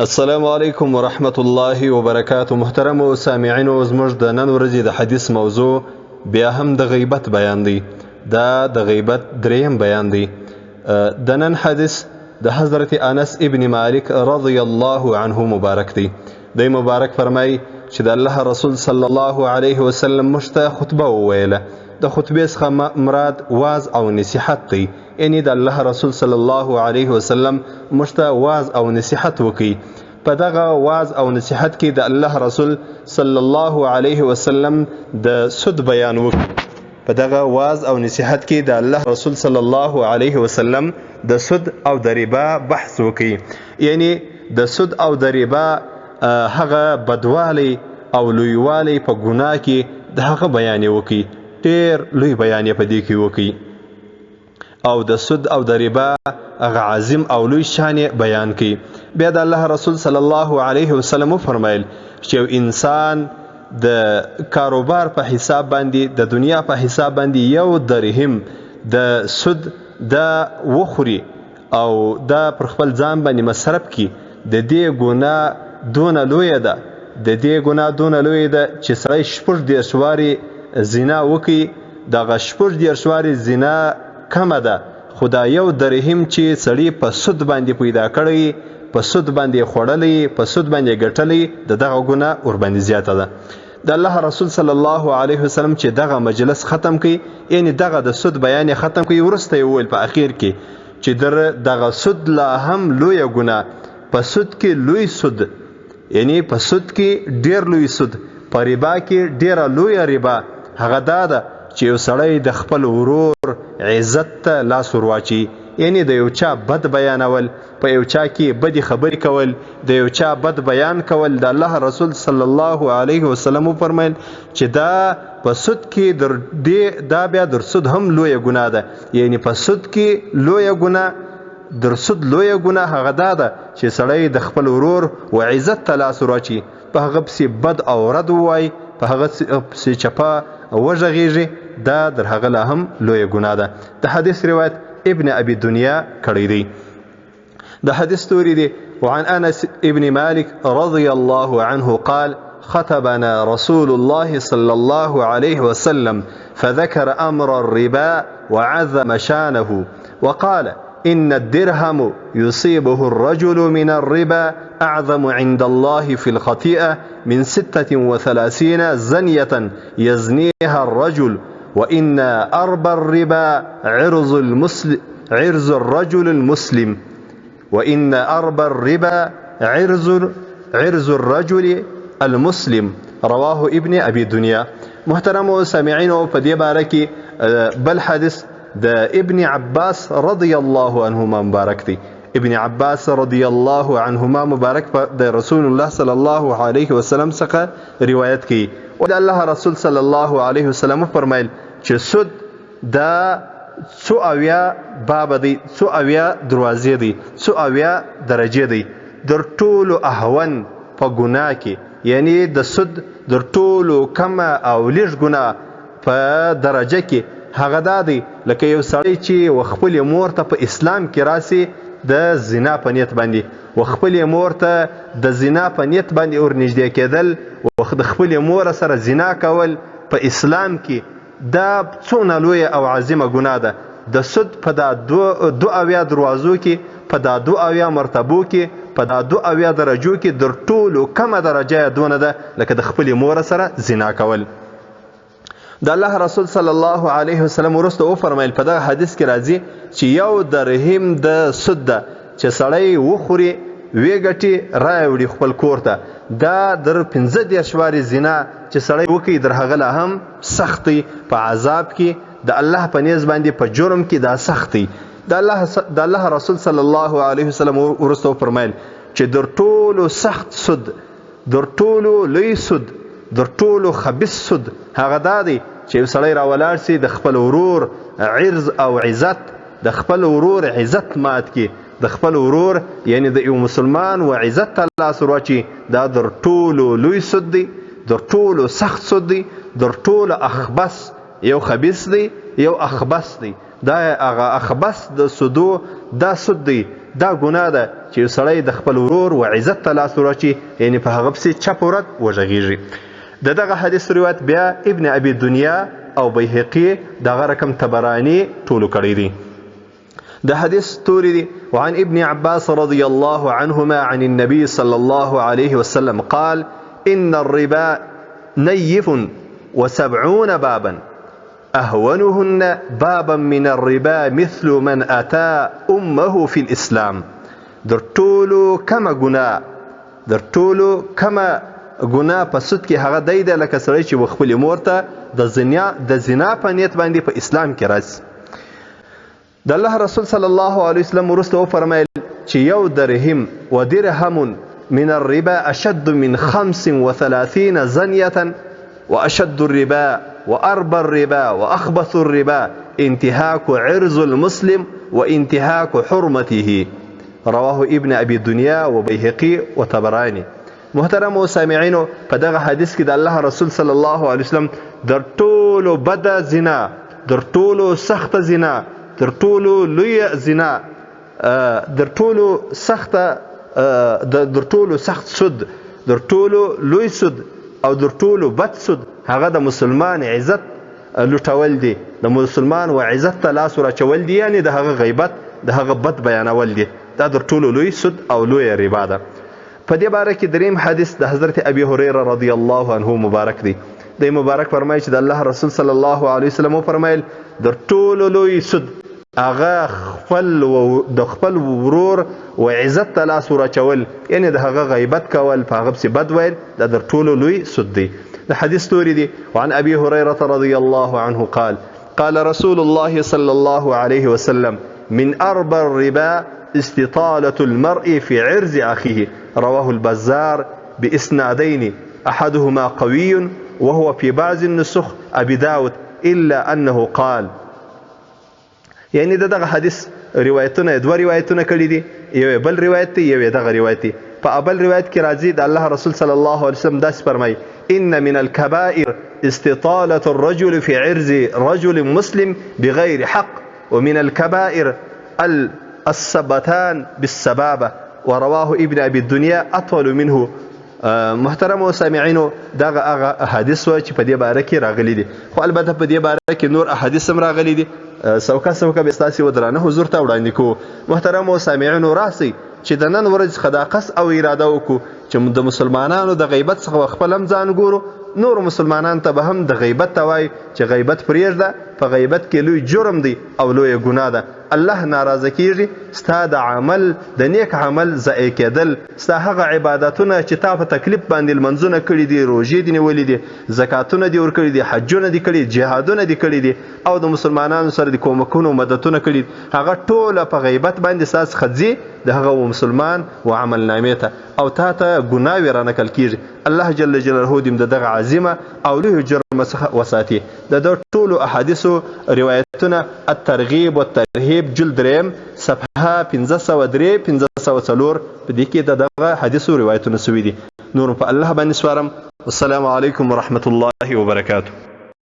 السلام علیکم ورحمت الله وبرکاته. محترم سامعینو، زموږ د نن ورځې د حدیث موضوع بیا هم د غیبت بیان دی. دا د غیبت دریم بیان دی. د نن حدیث د حضرت انس ابن مالک رضی الله عنه مبارک دی. د مبارک فرمای چې د الله رسول صلی الله علیه وسلم مشته خطبه وویله. د خطبې څخه مراد واز او نصیحت دی. یعنی د الله رسول صلی الله علیه وسلم مشته واز او نصیحت وکي. په دغه واز او نصیحت کې د الله رسول صلی الله علیه وسلم د سود بیان وکي. په دغه واز او نصیحت کې د الله رسول صلی الله علیه وسلم د سود او د ربا بحث وکي. یعنی د سود او د ربا هغه بدوالی او لویوالی په ګناه کې د هغه بیان وکي. ډېر لوی بیان په دې کې وکي او د سود او د ربا هغه عظیم او لوی شان بیان کی. بیا د الله رسول صلی الله علیه وسلم فرمایل چې انسان د کاروبار په حساب باندې د دنیا په حساب باندې یو درهم د سود د وخوري او د پر خپل ځان باندې مصرف کی، د دې ګناه دونه لوی ده، د دې ګناه دونه لوی ده چې سړی شپږ دېرش وارې زنا وکي. دغه شپږ دېرش وارې زنا کمه ده، خو دا یو درهم چې سړی په سود باندې پیدا کړی، په سود باندې خوړلی، په سود باندې ګټلی، د دغه ګناه ورباندې زیاته ده. د الله رسول صلی الله علیه وسلم چې دغه مجلس ختم کړي، یعنی دغه د سود بیان ختم کړي، وروسته یې وویل په اخیر کې چې دغه سود لا هم لویه ګناه، په سود کې لوی سود، یعنی په سود کې ډیر لوی سود، په ربا کې ډیره لویه ربا هغه دا ده چې یو سړی د خپل ورور عزت ته لاس ورواچي. یعنی د یو چا بد بیانول، په یو چا کې بدې خبرې کول، د یو چا بد بیان کول. د الله رسول صلی الله علیه وسلم فرمایل چې دا په سود کې دا بیا در سود هم لویه ګناه ده. یعنی په سود کې لویه ګناه، در سود لویه ګناه هغه دا ده چې سړی د خپل ورور و عزت ته لاس ورواچي، په هغه پسې بد او رد ووایي، په هغه پسې چپه وژغیږي. دا در هغه لا هم لویه ګناه ده. د حدیث روایت ابن ابي دنیا کړی دی. د حدیث توری دی وعن انس ابن مالك رضي الله عنه قال خطبنا رسول الله صلى الله عليه وسلم فذكر امر الربا وعظم شانه وقال إن الدرهم يصيبه الرجل من الربا أعظم عند الله في الخطيئة من 36 زنية يزنيها الرجل وإن أربى الربا عرض الرجل المسلم وإن أربى الربا عرض الرجل المسلم رواه ابن أبي دنيا. محترم سامعين په دې باره کې بل حدیث د ابن عباس رضی الله عنهما مبارک دی. ابن عباس رضی الله عنهما مبارک د رسول الله صلی الله علیه وسلم څخه روایت کی او د الله رسول صلی الله علیه وسلم فرمایل چې سود دا څو اویا باب دی، څو اویا دروازې دی، څو اویا درجې دی. در ټولو اهون په ګناه کې، یعنی د سود در ټولو کم او لږ ګناه په درجه کې هغه دا دی لکه یو سړی چې و خپل مور ته په اسلام کې راسي د زنا په نیت باندې، و خپل مور ته د زنا په نیت باندې ورنږدې کېدل، و د خپل مور سره زنا کول په اسلام کې، دا څونه لویه او عظیمه ګناه ده. د سود په دا دو اویا دروازو کې، په دا دو اویا مرتبو کې، په دا دو اویا درجو کې در ټولو کمه درجه دونه ده لکه د خپل مور سره زنا کول. د الله رسول صلی الله علیه وسلم وروسته وفرمایل په دغه حدیث کې راځي چې یو درهم د سود ده چې سړی وخوري، ویګټي، راوړي خپل کور ته، دا در 15 وارې زنا چې سړی وکړي در هغه لا هم سختي په عذاب کې، د الله په نیز باندې په جرم کې دا سختي. د الله رسول صلی الله علیه وسلم وروسته وفرمایل چې در ټولو سخت سود، در ټولو لوی سود، در ټولو خبیث سود هغه دا دی چې یو سړی راولاړ سي د خپل ورور عرض او عزت، د خپل ورور عزت مات کی، د خپل ورور یعنی د یو مسلمان و عزت ته لاس ورواچي. دا در ټولو لوی سود دی، در ټولو سخت سود دی، در ټولو اخبث، یو خبیث دی یو اخبث دی. دا هغه اخبث د سودو دا سود دی دا ګناه ده چې یو سړی د خپل ورور و عزت ته لاس ورچي، یعنې په هغه پسې چپ ورد وغږېږي. د دغه حدیث روایت بیا ابن ابي دنیا او بیهقي دغه رقم طبراني ټولو کړی دی. د حدیث توري دی وعن ابن عباس رضي الله عنهما عن النبي صلى الله عليه وسلم قال إن الربا نيف و70 بابا أهونهن بابا من الربا مثل من أتى أمه في الإسلام. در ټولو کمه ګناه په سود کې هغه دی ده لکه سړی چې خپلې مور ته د زنا په نیت باندې په اسلام کې راشي. د الله رسول صلی الله علیه وسلم وروسته وفرمایل چې یو درهم و درهم من الربا أشد من 35 زنية وأشد الربا وأربى الربا وأخبث الربا انتهاك عرض المسلم وانتهاك حرمته. رواه ابن أبي الدنيا وبيهقي وطبراني. محترم سامعینو، په دغه حدیث کې د الله رسول صلی الله علیه وسلم در ټولو بده زنا، در ټولو سخت زنا، در ټولو لوی زنا، در ټولو سخت سود، در ټولو لوی سود او در ټولو بد سود هغه د مسلمان عزت لوټول دي، د مسلمان و عزت ته لاس ورچول دي، یعنې د هغه غیبت، د هغه بد بیانول دي. دا در ټولو لوی سود او لوی ربا ده. په دې باره کې دریم حدیث د حضرت ابي هريره رضی الله عنه مبارک دی. د مبارک فرمایي چې د الله رسول صلی الله علیه وسلم فرمایل در ټولو لوی سود هغه د خپل ورور و عزت ته لاس ورچول، یعنې د هغه غیبت کول، په هغه پسې بد ویل، دا در ټولو لوی سود دی. د حدیث توري دی وعن ابي هريره رضی الله عنه قال قال رسول الله صلى الله عليه وسلم من أربى الربا استطالة المرء في عرض أخيه. رواه البزار بإسنادين أحدهما قوي وهو في بعض النسخ أبي داود إلا أنه قال. یعنی دغه حدیث روایتونه دوه روایتونه کړي دي، یو بل روایت دی، یو دغه روایت دی. په بل روایت کې راځي د الله رسول صلی الله علیه وسلم داسې فرمایي إن من الكبائر استطالة الرجل في عرض رجل مسلم بغير حق ومن الكبائر السبتان بالسبابة. ورواه ابن أبي الدنيا أطول منه. محترم سامعینو، دغه احادیث و چې په دې باره کې راغلي دي، خو البته په دې باره کې نور احادیث هم راغلي دي، سوکه به ستاسې ودرانه حضور ته وړاندې کوو. محترم سامعینو، راسئ چې د نن ورځ خداقص او اراده وکړو چې د مسلمانانو د غیبت څخه خپل هم ځان ګورو، نور مسلمانان ته به هم د غیبت ته وایي چې غیبت پرېږده، په غیبت کې لوی جرم دی او لویه ګناه ده. الله ناراضه کیږي، ستا د عمل د نیک عمل ضایع کېدل، ستا هغه عبادتونه چې تا په تکلیف باندې لمنځونه کړي دي، روژې دي نیولې دي، زکاتونه دي ورکړي دي، حجونه دي کړي، جهادونه دي کړي دي، او د مسلمانانو سره د کومکونو مددونه کړي، هغه ټوله په غیبت باندې ستاسو څخه ځي د هغه مسلمان و عمل نامې ته، او تا ته ګناوې رانقل کیږي. الله جل جلاله دې د دغه عظیمه او لوی جرم څخه وساتي. د ټولو احادیثو روایتونه الترغیب والترهیب جلد 3 صفحه 503 504 په دې کې دغه حدیثو روایتونه سوي دي. نور په الله باندې سپارم. والسلام علیکم ورحمة الله وبرکاته.